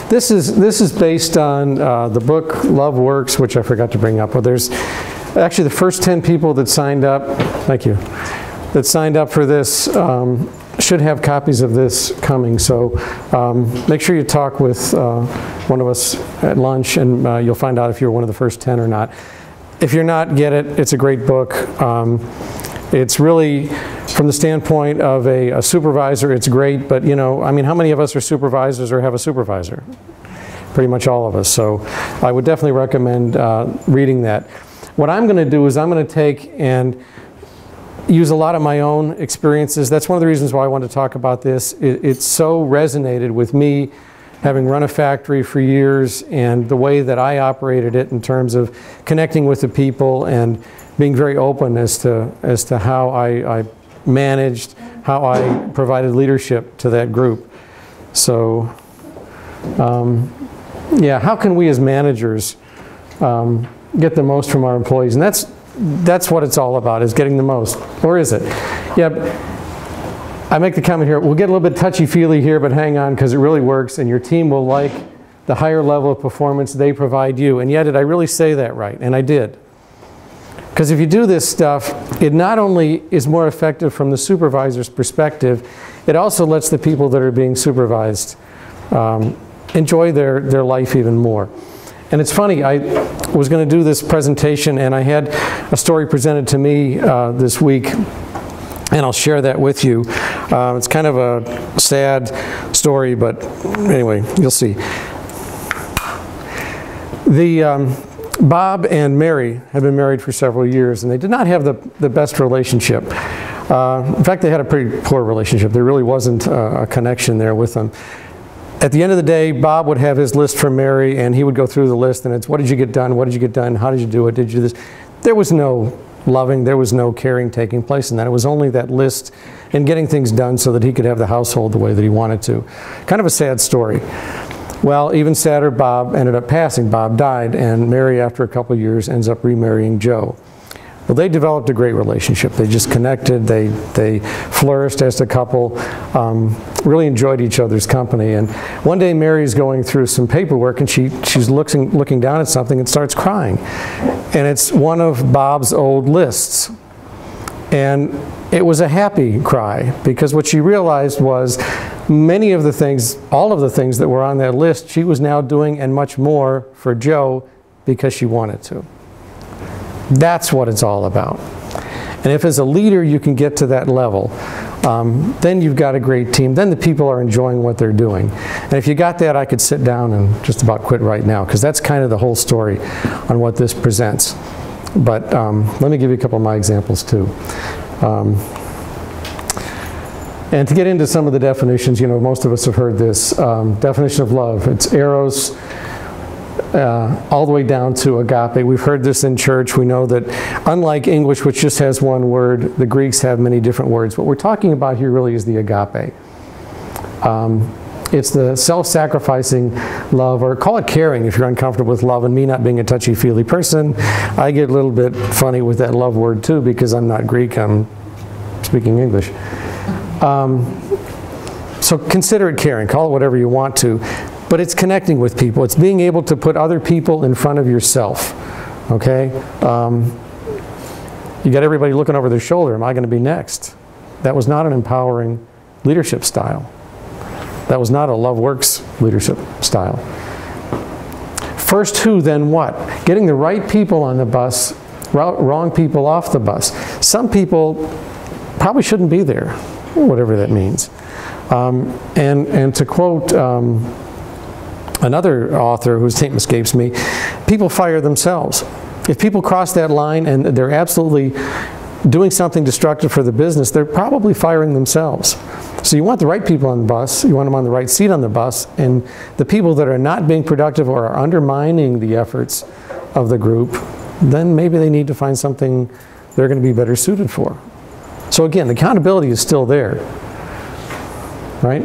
This is based on the book Love Works, which I forgot to bring up. Well, there's actually the first 10 people that signed up, thank you, that signed up for this should have copies of this coming. So make sure you talk with one of us at lunch, and you'll find out if you're one of the first 10 or not. If you're not, get it. It's a great book. It's really, from the standpoint of a supervisor, it's great, but you know, I mean, how many of us are supervisors or have a supervisor? Pretty much all of us. So I would definitely recommend reading that. What I'm going to do is I'm going to take and use a lot of my own experiences. That's one of the reasons why I want to talk about this. It so resonated with me, having run a factory for years, and the way that I operated it in terms of connecting with the people and being very open as to how I managed, how I provided leadership to that group. So yeah, how can we as managers get the most from our employees? And that's what it's all about, is getting the most. Or is it? Yeah, I make the comment here, we'll get a little bit touchy-feely here, but hang on, because it really works, and your team will like the higher level of performance they provide you. And yet, did I really say that right? And I did. Because if you do this stuff, it not only is more effective from the supervisor's perspective, it also lets the people that are being supervised enjoy their life even more. And it's funny, I was going to do this presentation, and I had a story presented to me this week, and I'll share that with you. It's kind of a sad story, but anyway, you'll see. Bob and Mary had been married for several years, and they did not have the best relationship. In fact, they had a pretty poor relationship. There really wasn't a connection there with them. At the end of the day, Bob would have his list from Mary, and he would go through the list, and it's, what did you get done? What did you get done? How did you do it? Did you do this? There was no loving, there was no caring taking place in that. It was only that list and getting things done so that he could have the household the way that he wanted to. Kind of a sad story. Well, even sadder, Bob ended up passing. Bob died, and Mary, after a couple of years, ends up remarrying Joe. Well, they developed a great relationship. They just connected, they flourished as a couple, really enjoyed each other's company. And one day Mary's going through some paperwork, and she's looking down at something and starts crying. And it's one of Bob's old lists. And it was a happy cry, because what she realized was many of the things, all of the things that were on that list, she was now doing, and much more for Joe because she wanted to. That's what it's all about. And if as a leader you can get to that level, then you've got a great team. Then the people are enjoying what they're doing. And if you got that, I could sit down and just about quit right now, because that's kind of the whole story on what this presents. But let me give you a couple of my examples too. And to get into some of the definitions, you know, most of us have heard this definition of love. It's eros, all the way down to agape. We've heard this in church. We know that unlike English, which just has one word, the Greeks have many different words. What we're talking about here really is the agape. It's the self-sacrificing love, or call it caring if you're uncomfortable with love, and me not being a touchy-feely person. I get a little bit funny with that love word too, because I'm not Greek, I'm speaking English. So consider it caring, call it whatever you want to. But it's connecting with people. It's being able to put other people in front of yourself, okay? You got everybody looking over their shoulder. Am I going to be next? That was not an empowering leadership style. That was not a Love Works leadership style. First who, then what? Getting the right people on the bus, wrong people off the bus. Some people probably shouldn't be there, whatever that means. And to quote another author whose name escapes me, people fire themselves. If people cross that line and they're absolutely doing something destructive for the business, they're probably firing themselves. So you want the right people on the bus, you want them on the right seat on the bus, and the people that are not being productive or are undermining the efforts of the group, then maybe they need to find something they're going to be better suited for. So again, the accountability is still there, right?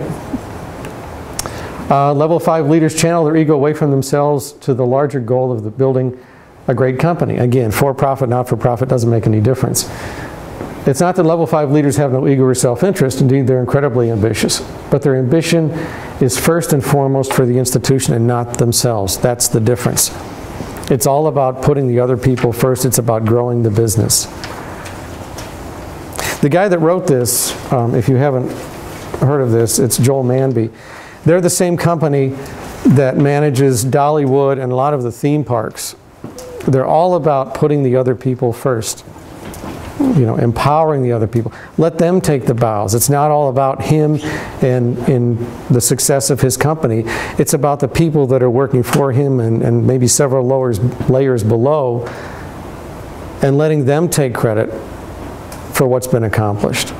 Level 5 leaders channel their ego away from themselves to the larger goal of building a great company. Again, for-profit, not-for-profit, doesn't make any difference. It's not that level 5 leaders have no ego or self-interest. Indeed, they're incredibly ambitious. But their ambition is first and foremost for the institution and not themselves. That's the difference. It's all about putting the other people first. It's about growing the business. The guy that wrote this, if you haven't heard of this, it's Joel Manby. They're the same company that manages Dollywood and a lot of the theme parks. They're all about putting the other people first. You know, empowering the other people. Let them take the bows. It's not all about him and in the success of his company. It's about the people that are working for him and maybe several layers below, and letting them take credit for what's been accomplished.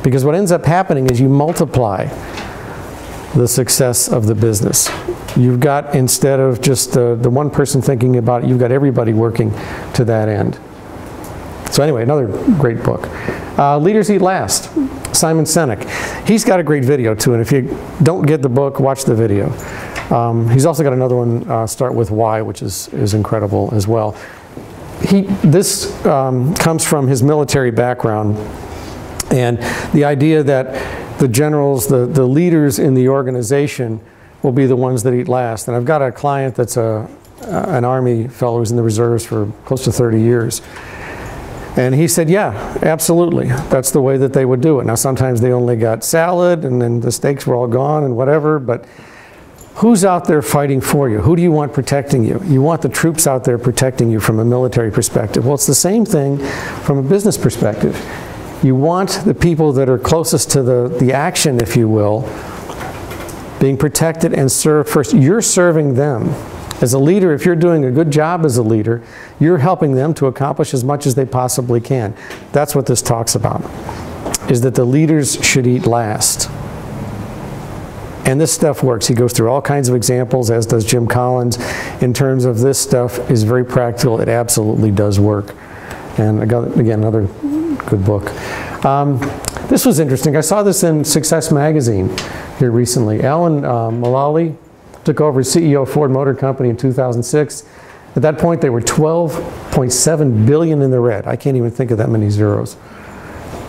Because what ends up happening is you multiply the success of the business. You've got, instead of just the one person thinking about it, you've got everybody working to that end. So anyway, another great book. Leaders Eat Last, Simon Sinek. He's got a great video too, and if you don't get the book, watch the video. He's also got another one, Start With Why, which is incredible as well. This comes from his military background, and the idea that the generals, the leaders in the organization will be the ones that eat last. And I've got a client that's an Army fellow who's in the reserves for close to 30 years. And he said, yeah, absolutely. That's the way that they would do it. Now, sometimes they only got salad, and then the steaks were all gone and whatever, but who's out there fighting for you? Who do you want protecting you? You want the troops out there protecting you from a military perspective. Well, it's the same thing from a business perspective. You want the people that are closest to the action, if you will, being protected and served first. You're serving them. As a leader, if you're doing a good job as a leader, you're helping them to accomplish as much as they possibly can. That's what this talks about, is that the leaders should eat last. And this stuff works. He goes through all kinds of examples, as does Jim Collins, in terms of this stuff is very practical. It absolutely does work. And again, another good book. This was interesting. I saw this in Success Magazine here recently. Alan Mulally took over as CEO of Ford Motor Company in 2006. At that point, they were $12.7 billion in the red. I can't even think of that many zeros.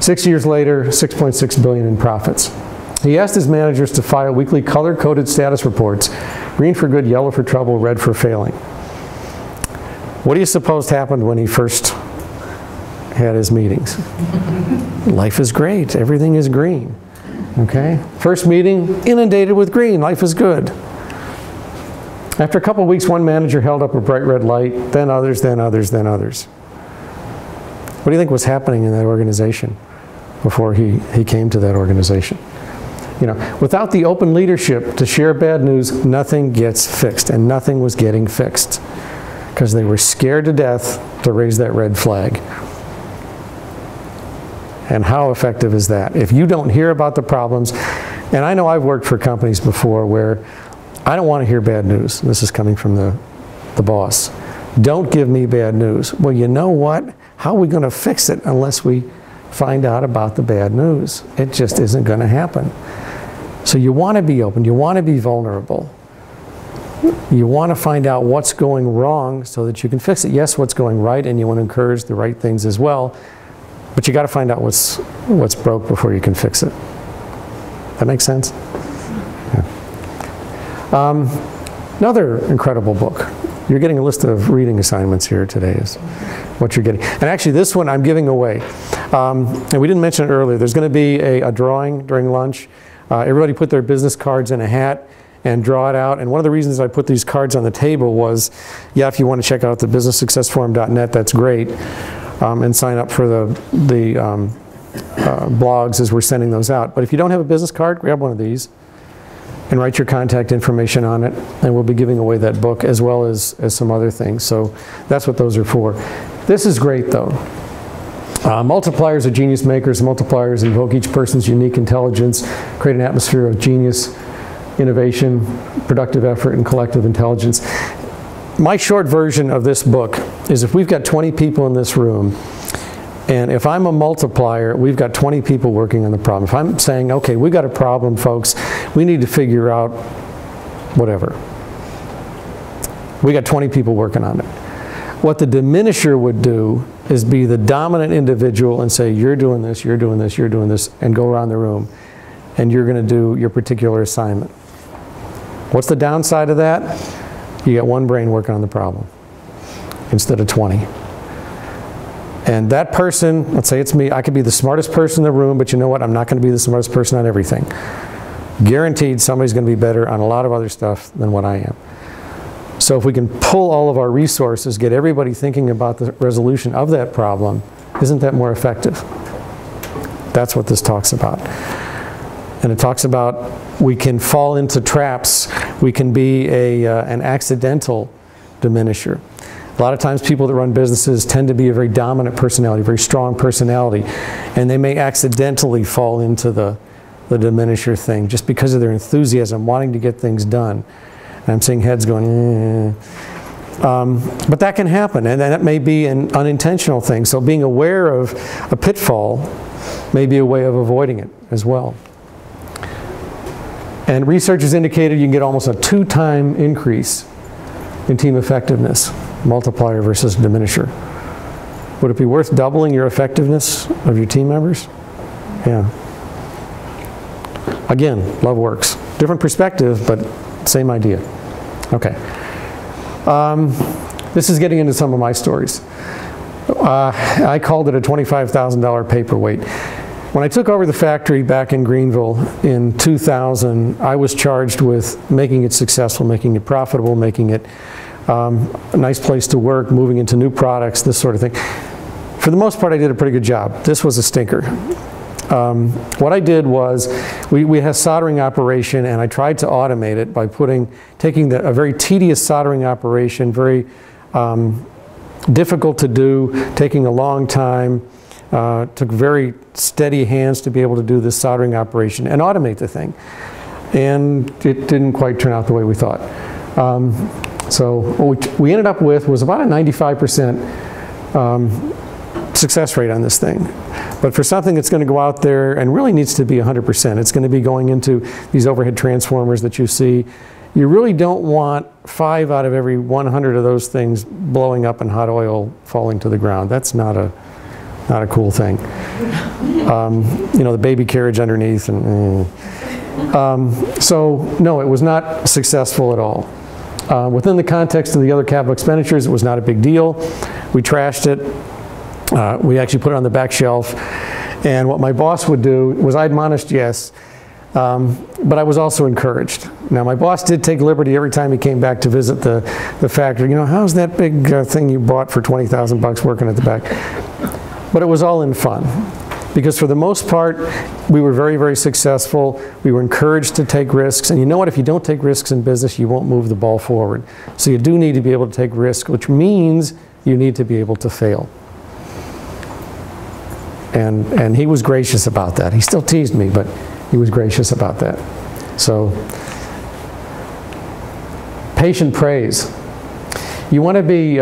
6 years later, $6.6 billion in profits. He asked his managers to file weekly color-coded status reports, green for good, yellow for trouble, red for failing. What do you suppose happened when he first had his meetings? Life is great. Everything is green. Okay? First meeting, inundated with green. Life is good. After a couple of weeks, one manager held up a bright red light, then others, then others, then others. What do you think was happening in that organization before he came to that organization? You know, without the open leadership to share bad news, nothing gets fixed, and nothing was getting fixed because they were scared to death to raise that red flag. And how effective is that? If you don't hear about the problems, and I know I've worked for companies before where I don't want to hear bad news. This is coming from the boss. Don't give me bad news. Well, you know what? How are we going to fix it unless we find out about the bad news? It just isn't going to happen. So you want to be open. You want to be vulnerable. You want to find out what's going wrong so that you can fix it. Yes, what's going right, and you want to encourage the right things as well. But you got to find out what's broke before you can fix it. That makes sense? Another incredible book. You're getting a list of reading assignments here today is what you're getting. And actually this one I'm giving away. And we didn't mention it earlier. There's going to be a drawing during lunch. Everybody put their business cards in a hat and draw it out. And one of the reasons I put these cards on the table was, yeah, if you want to check out the businesssuccessforum.net, that's great. And sign up for the blogs as we're sending those out. But if you don't have a business card, grab one of these and write your contact information on it, and we'll be giving away that book as well as some other things. So that's what those are for. This is great though. Multipliers are genius makers. Multipliers invoke each person's unique intelligence, create an atmosphere of genius, innovation, productive effort, and collective intelligence. My short version of this book is if we've got 20 people in this room, and if I'm a multiplier, we've got 20 people working on the problem. If I'm saying, okay, we've got a problem, folks, we need to figure out whatever. We got 20 people working on it. What the diminisher would do is be the dominant individual and say, you're doing this, you're doing this, you're doing this, and go around the room, and you're going to do your particular assignment. What's the downside of that? You get one brain working on the problem instead of 20. And that person, let's say it's me, I could be the smartest person in the room, but you know what? I'm not going to be the smartest person on everything. Guaranteed somebody's going to be better on a lot of other stuff than what I am. So if we can pull all of our resources, get everybody thinking about the resolution of that problem, isn't that more effective? That's what this talks about. And it talks about we can fall into traps. We can be an accidental diminisher. A lot of times people that run businesses tend to be a very dominant personality, very strong personality, and they may accidentally fall into the diminisher thing just because of their enthusiasm, wanting to get things done. And I'm seeing heads going, but that can happen, and that may be an unintentional thing. So being aware of a pitfall may be a way of avoiding it as well. And research has indicated you can get almost a 2-time increase in team effectiveness, multiplier versus diminisher. Would it be worth doubling your effectiveness of your team members? Yeah. Again, love works. Different perspective, but same idea. Okay. This is getting into some of my stories. I called it a $25,000 paperweight. When I took over the factory back in Greenville in 2000, I was charged with making it successful, making it profitable, making it a nice place to work, moving into new products, this sort of thing. For the most part, I did a pretty good job. This was a stinker. What I did was, we had a soldering operation, and I tried to automate it by taking a very tedious soldering operation, very difficult to do, taking a long time, took very steady hands to be able to do this soldering operation and automate the thing. And it didn't quite turn out the way we thought. So what we ended up with was about a 95% success rate on this thing. But for something that's going to go out there and really needs to be 100%, it's going to be going into these overhead transformers that you see. You really don't want 5 out of every 100 of those things blowing up in hot oil falling to the ground. That's not a cool thing. You know, the baby carriage underneath. So no, it was not successful at all. Within the context of the other capital expenditures, it was not a big deal. We trashed it. We actually put it on the back shelf, and what my boss would do was, I admonished, yes, but I was also encouraged. Now, my boss did take liberty every time he came back to visit the factory. You know, how's that big thing you bought for 20,000 bucks working at the back? But it was all in fun, because for the most part, we were very, very successful. We were encouraged to take risks, and you know what? If you don't take risks in business, you won't move the ball forward. So you do need to be able to take risks, which means you need to be able to fail. And he was gracious about that. He still teased me, but he was gracious about that. So, patient praise. You want to be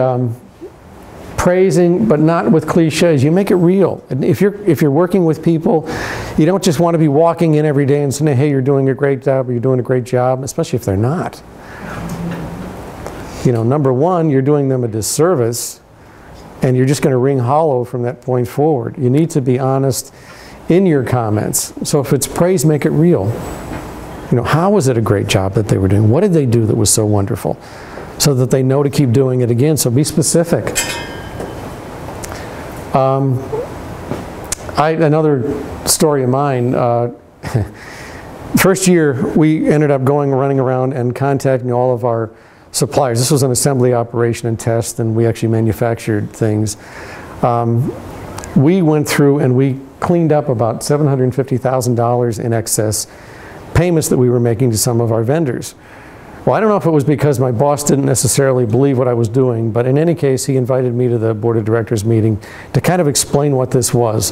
praising, but not with cliches. You make it real. And if you're working with people, you don't just want to be walking in every day and saying, hey, you're doing a great job, or you're doing a great job, especially if they're not. You know, number one, you're doing them a disservice, and you're just going to ring hollow from that point forward. You need to be honest in your comments. So if it's praise, make it real. You know, how was it a great job that they were doing? What did they do that was so wonderful? So that they know to keep doing it again. So be specific. Another story of mine, first year we ended up running around and contacting all of our suppliers. This was an assembly operation and test, and we actually manufactured things. We went through and we cleaned up about $750,000 in excess payments that we were making to some of our vendors. Well, I don't know if it was because my boss didn't necessarily believe what I was doing, but in any case, he invited me to the board of directors meeting to kind of explain what this was.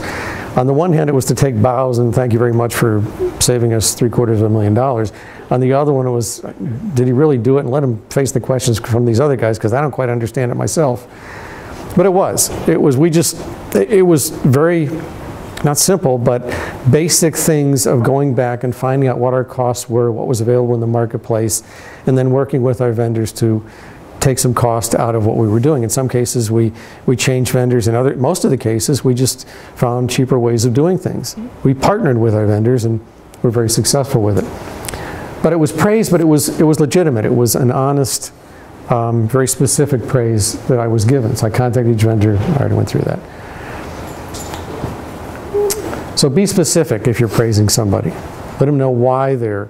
On the one hand, it was to take bows and thank you very much for saving us $750,000. On the other one, it was, did he really do it? And let him face the questions from these other guys, because I don't quite understand it myself. But it was very, not simple, but basic things of going back and finding out what our costs were, what was available in the marketplace, and then working with our vendors to take some cost out of what we were doing. In some cases, we changed vendors. In most of the cases, we just found cheaper ways of doing things. We partnered with our vendors, and we're very successful with it. But it was praise, but it was legitimate. It was an honest, very specific praise that I was given. So I contacted each vendor. I already went through that. So be specific if you're praising somebody. Let them know why they're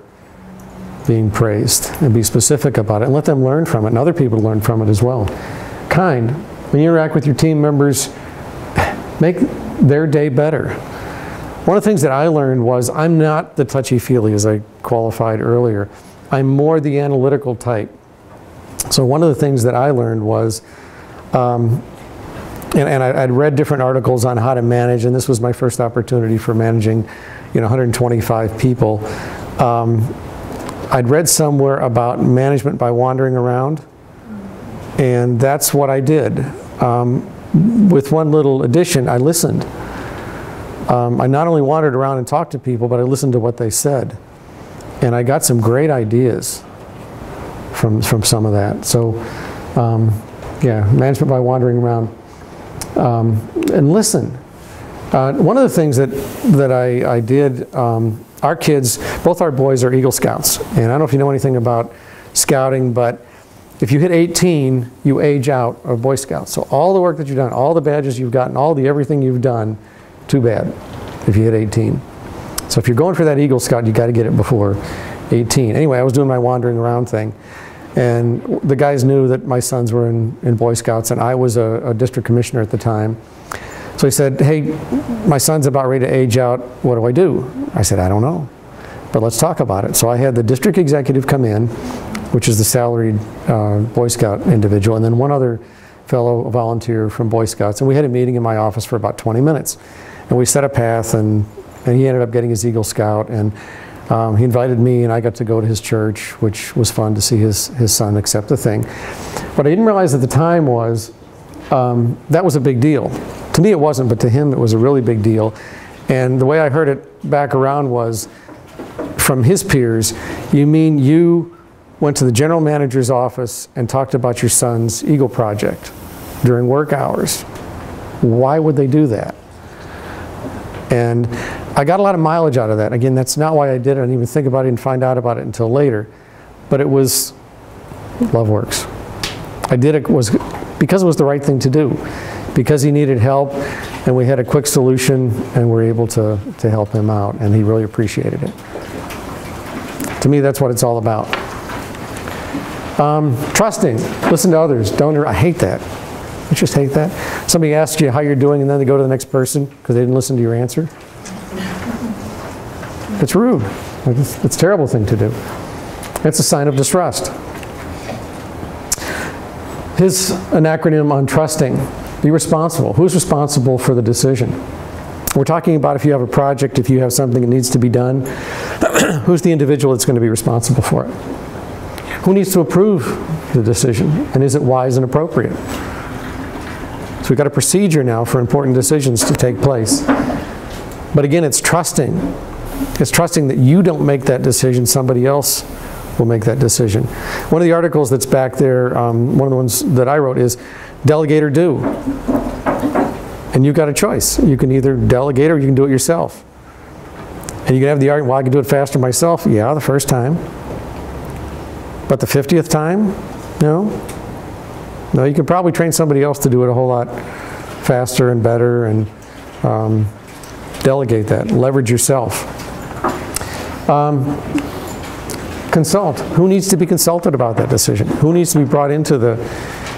being praised, and be specific about it, and let them learn from it, and other people learn from it as well. Kind. When you interact with your team members, make their day better. One of the things that I learned was I'm not the touchy-feely, as I qualified earlier. I'm more the analytical type. So one of the things that I learned was, and I'd read different articles on how to manage, and this was my first opportunity for managing, 125 people. I'd read somewhere about management by wandering around, and that's what I did. With one little addition, I listened. I not only wandered around and talked to people, but I listened to what they said. And I got some great ideas from some of that. So, yeah, management by wandering around. And listen. One of the things that I did, our kids, both our boys are Eagle Scouts. And I don't know if you know anything about scouting, but if you hit 18, you age out of Boy Scouts. So all the work that you've done, all the badges you've gotten, everything you've done, too bad if you hit 18. So if you're going for that Eagle Scout, you got to get it before 18. Anyway, I was doing my wandering around thing. And the guys knew that my sons were in Boy Scouts, and I was a district commissioner at the time. So he said, hey, my son's about ready to age out. What do I do? I said, I don't know, but let's talk about it. So I had the district executive come in, which is the salaried Boy Scout individual, and then one other fellow volunteer from Boy Scouts. And we had a meeting in my office for about 20 minutes. And we set a path, and he ended up getting his Eagle Scout. And he invited me, and I got to go to his church, which was fun to see his son accept the thing. What I didn't realize at the time was that was a big deal. To me it wasn't, but to him it was a really big deal. And the way I heard it back around was from his peers, you mean you went to the general manager's office and talked about your son's Eagle project during work hours? Why would they do that? And I got a lot of mileage out of that. Again, that's not why I did it. I didn't even think about it and find out about it until later. But it was Love Works. I did it because it was the right thing to do. Because he needed help, and we had a quick solution, and we're able to help him out, and he really appreciated it. To me, that's what it's all about. Trusting. Listen to others. I hate that. I just hate that. Somebody asks you how you're doing, and then they go to the next person because they didn't listen to your answer. It's rude. It's a terrible thing to do. It's a sign of distrust. Here's an acronym on trusting. Be responsible. Who's responsible for the decision? We're talking about if you have a project, if you have something that needs to be done, who's the individual that's going to be responsible for it? Who needs to approve the decision, and is it wise and appropriate? So we've got a procedure now for important decisions to take place. But again, it's trusting. It's trusting that you don't make that decision, somebody else will make that decision. One of the articles that's back there, one of the ones that I wrote is delegate or do. And you've got a choice. You can either delegate or you can do it yourself. And you can have the argument, well, I can do it faster myself. Yeah, the first time. But the 50th time? No. No, you can probably train somebody else to do it a whole lot faster and better, and delegate that. Leverage yourself. Consult. Who needs to be consulted about that decision? Who needs to be brought into the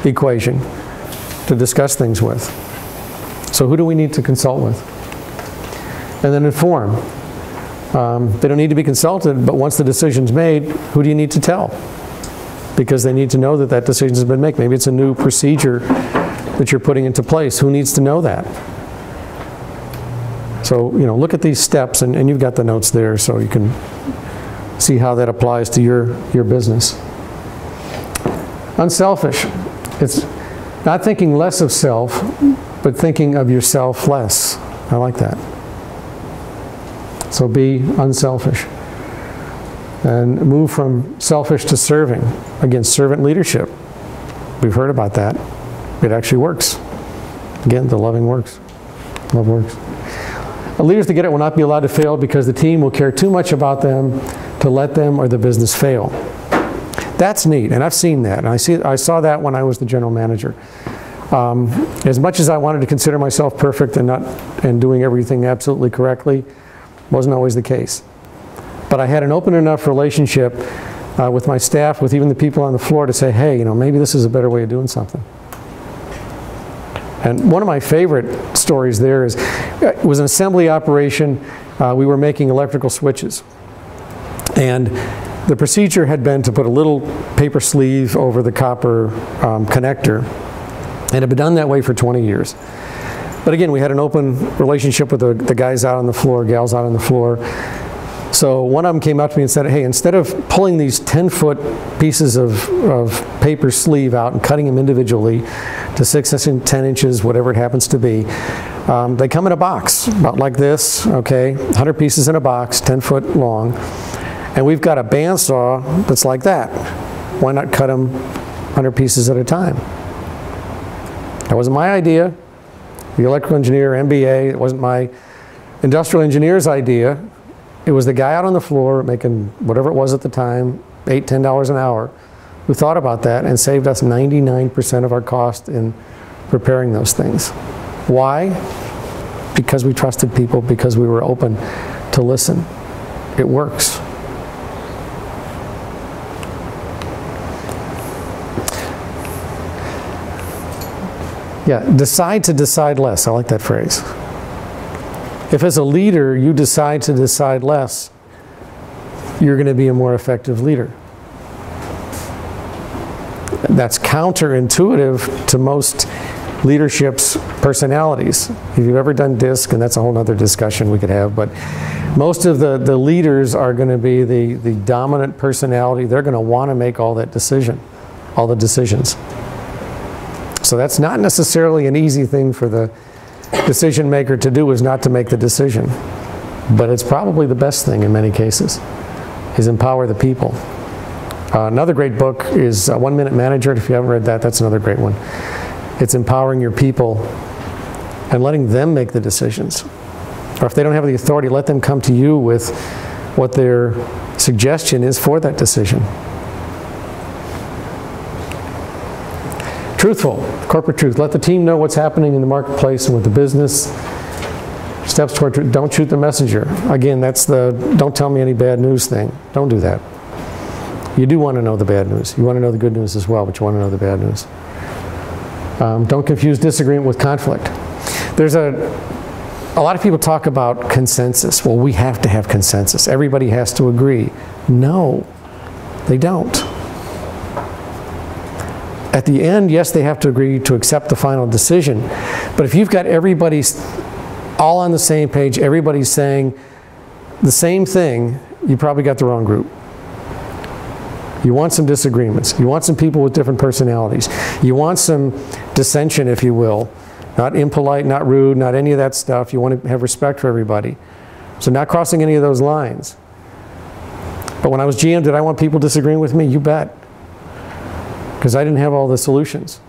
equation to discuss things with? So who do we need to consult with? And then inform. They don't need to be consulted, but once the decision's made, who do you need to tell? Because they need to know that that decision has been made. Maybe it's a new procedure that you're putting into place. Who needs to know that? So, look at these steps, and you've got the notes there so you can see how that applies to your business. Unselfish. It's not thinking less of self, but thinking of yourself less. I like that. So be unselfish. And move from selfish to serving. Again, servant leadership. We've heard about that. It actually works. Again, the loving works. Love works. Leaders that get it will not be allowed to fail because the team will care too much about them to let them or the business fail. That's neat, and I've seen that. And I saw that when I was the general manager. As much as I wanted to consider myself perfect and doing everything absolutely correctly, wasn't always the case. But I had an open enough relationship with my staff, with even the people on the floor, to say, hey, maybe this is a better way of doing something. And one of my favorite stories there is, it was an assembly operation. We were making electrical switches. And the procedure had been to put a little paper sleeve over the copper connector. And it had been done that way for 20 years. But again, we had an open relationship with the guys out on the floor, gals out on the floor. So one of them came up to me and said, hey, instead of pulling these 10-foot pieces of paper sleeve out and cutting them individually to 6 and 10 inches, whatever it happens to be, they come in a box, about like this, okay, 100 pieces in a box, 10 foot long, and we've got a bandsaw that's like that. Why not cut them 100 pieces at a time? That wasn't my idea. The electrical engineer, MBA, it wasn't my industrial engineer's idea. It was the guy out on the floor making whatever it was at the time, $8, $10 an hour, who thought about that and saved us 99% of our cost in preparing those things. Why? Because we trusted people, because we were open to listen. It works. Yeah, decide to decide less. I like that phrase. If as a leader you decide to decide less, you're going to be a more effective leader. That's counterintuitive to most leadership's personalities. If you've ever done DISC, and that's a whole other discussion we could have, but most of the leaders are going to be the dominant personality. They're going to want to make all the decisions. So that's not necessarily an easy thing for the decision maker to do, is not to make the decision. But it's probably the best thing in many cases, is empower the people. Another great book is 1 Minute Manager. If you haven't read that, that's another great one. It's empowering your people and letting them make the decisions. Or if they don't have the authority, let them come to you with what their suggestion is for that decision. Truthful, corporate truth. Let the team know what's happening in the marketplace and with the business. Steps toward truth. Don't shoot the messenger. Again, that's the don't tell me any bad news thing. Don't do that. You do want to know the bad news. You want to know the good news as well, but you want to know the bad news. Don't confuse disagreement with conflict. There's a lot of people talk about consensus. Well, we have to have consensus. Everybody has to agree. No, they don't. At the end, yes, they have to agree to accept the final decision. But if you've got everybody all on the same page, everybody's saying the same thing, you probably got the wrong group. You want some disagreements. You want some people with different personalities. You want some dissension, if you will. Not impolite, not rude, not any of that stuff. You want to have respect for everybody. So not crossing any of those lines. But when I was GM, did I want people disagreeing with me? You bet. Because I didn't have all the solutions.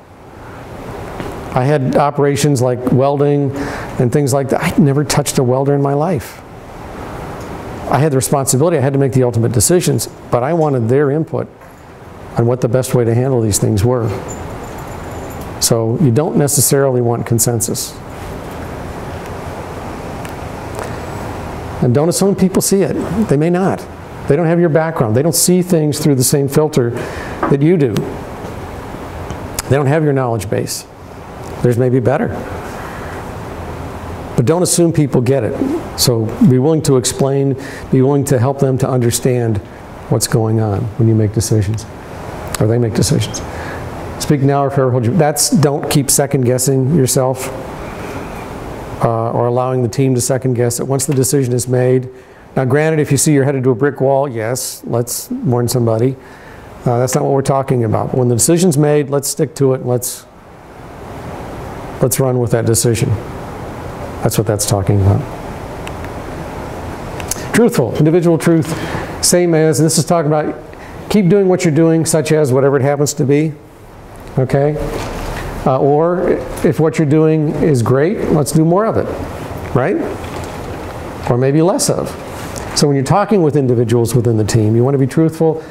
I had operations like welding and things like that. I'd never touched a welder in my life. I had the responsibility. I had to make the ultimate decisions, but I wanted their input on what the best way to handle these things were. So you don't necessarily want consensus. And don't assume people see it. They may not. They don't have your background. They don't see things through the same filter that you do. They don't have your knowledge base. Theirs may be better. But don't assume people get it. So be willing to explain, be willing to help them to understand what's going on when you make decisions, or they make decisions. Speak now or forever hold you. That's don't keep second guessing yourself or allowing the team to second guess it. Once the decision is made, now granted, if you see you're headed to a brick wall, yes, let's warn somebody. That's not what we're talking about. But when the decision's made, let's stick to it and let's run with that decision. That's what that's talking about. Truthful, individual truth, same as, and this is talking about keep doing what you're doing, such as whatever it happens to be. okay? Or if what you're doing is great, let's do more of it, right? Or maybe less of. So when you're talking with individuals within the team, you want to be truthful.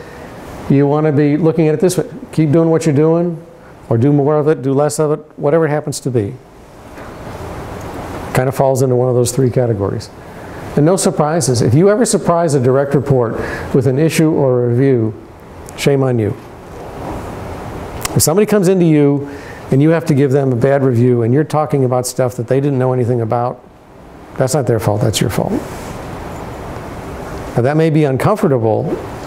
You want to be looking at it this way. Keep doing what you're doing, or do more of it, do less of it, whatever it happens to be. Kind of falls into one of those three categories. And no surprises. If you ever surprise a direct report with an issue or a review, shame on you. If somebody comes into you and you have to give them a bad review and you're talking about stuff that they didn't know anything about, that's not their fault, that's your fault. Now that may be uncomfortable,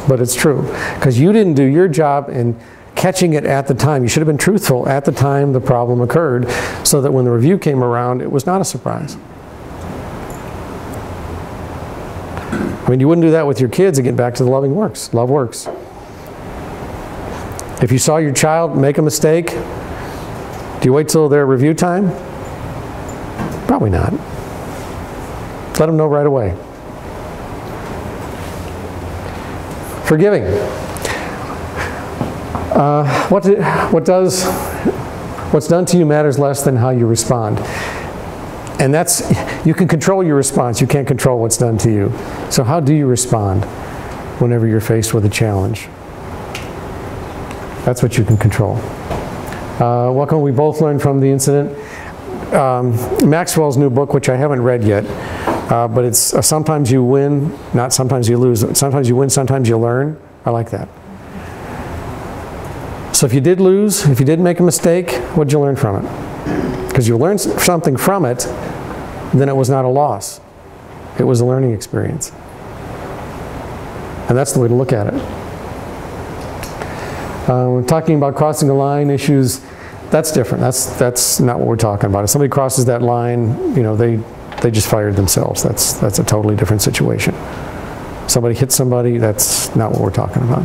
but it's true. Because you didn't do your job in catching it at the time. You should have been truthful at the time the problem occurred, so that when the review came around, it was not a surprise. I mean, you wouldn't do that with your kids. Again, back to the Love Works. If you saw your child make a mistake, do you wait till their review time? Probably not. Let them know right away. Forgiving. What's done to you matters less than how you respond. And that's, you can control your response, you can't control what's done to you. So how do you respond whenever you're faced with a challenge? That's what you can control. What can we both learn from the incident? Maxwell's new book, which I haven't read yet, but it's sometimes you win, not sometimes you lose. Sometimes you win, sometimes you learn. I like that. So if you did lose, if you did make a mistake, what did you learn from it? Because you learned something from it, then it was not a loss. It was a learning experience. And that's the way to look at it. When talking about crossing the line issues, that's different. That's not what we're talking about. If somebody crosses that line, you know, they just fired themselves. That's a totally different situation. Somebody hits somebody, that's not what we're talking about.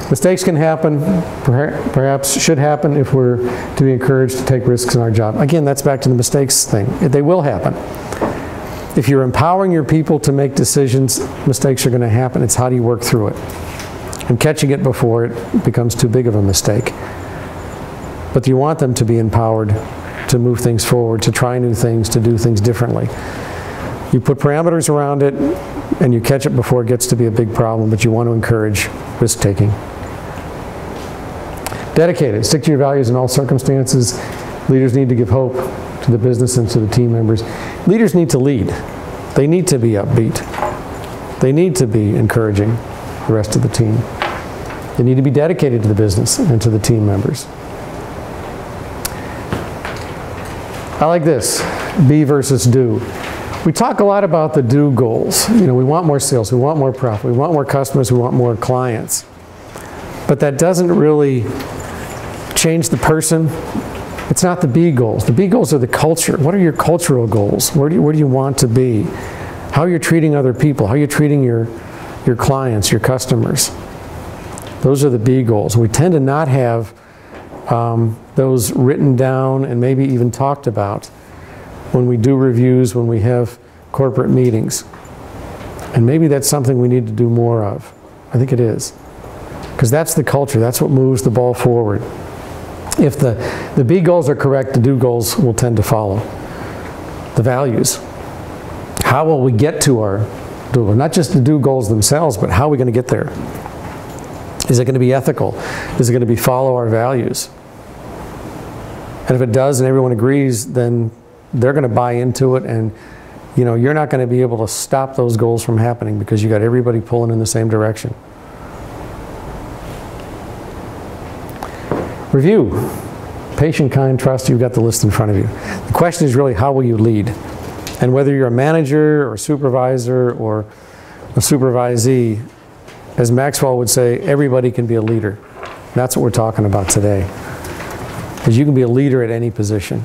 Mistakes can happen, perhaps should happen if we're to be encouraged to take risks in our job. Again, that's back to the mistakes thing. They will happen. If you're empowering your people to make decisions, mistakes are going to happen. It's how do you work through it? And catching it before it becomes too big of a mistake. But you want them to be empowered to move things forward, to try new things, to do things differently. You put parameters around it, and you catch it before it gets to be a big problem, but you want to encourage risk-taking. Dedicated. Stick to your values in all circumstances. Leaders need to give hope to the business and to the team members. Leaders need to lead. They need to be upbeat. They need to be encouraging the rest of the team. They need to be dedicated to the business and to the team members. I like this, be versus do. We talk a lot about the do goals. You know, we want more sales, we want more profit, we want more customers, we want more clients. But that doesn't really change the person. It's not the be goals. The be goals are the culture. What are your cultural goals? Where do you want to be? How you're treating other people, how you're treating your clients, your customers. Those are the be goals. We tend to not have those written down and maybe even talked about when we do reviews, when we have corporate meetings. And maybe that's something we need to do more of. I think it is. Because that's the culture, that's what moves the ball forward. If the be goals are correct, the do goals will tend to follow. The values. How will we get to our do goals? Not just the do goals themselves, but how are we going to get there? Is it going to be ethical? Is it going to be follow our values? And if it does and everyone agrees, then they're going to buy into it, and you know, you're not going to be able to stop those goals from happening because you got everybody pulling in the same direction. Review. Patient, kind, trust. You've got the list in front of you. The question is really, how will you lead? And whether you're a manager or a supervisor or a supervisee, as Maxwell would say, everybody can be a leader. That's what we're talking about today. Because you can be a leader at any position.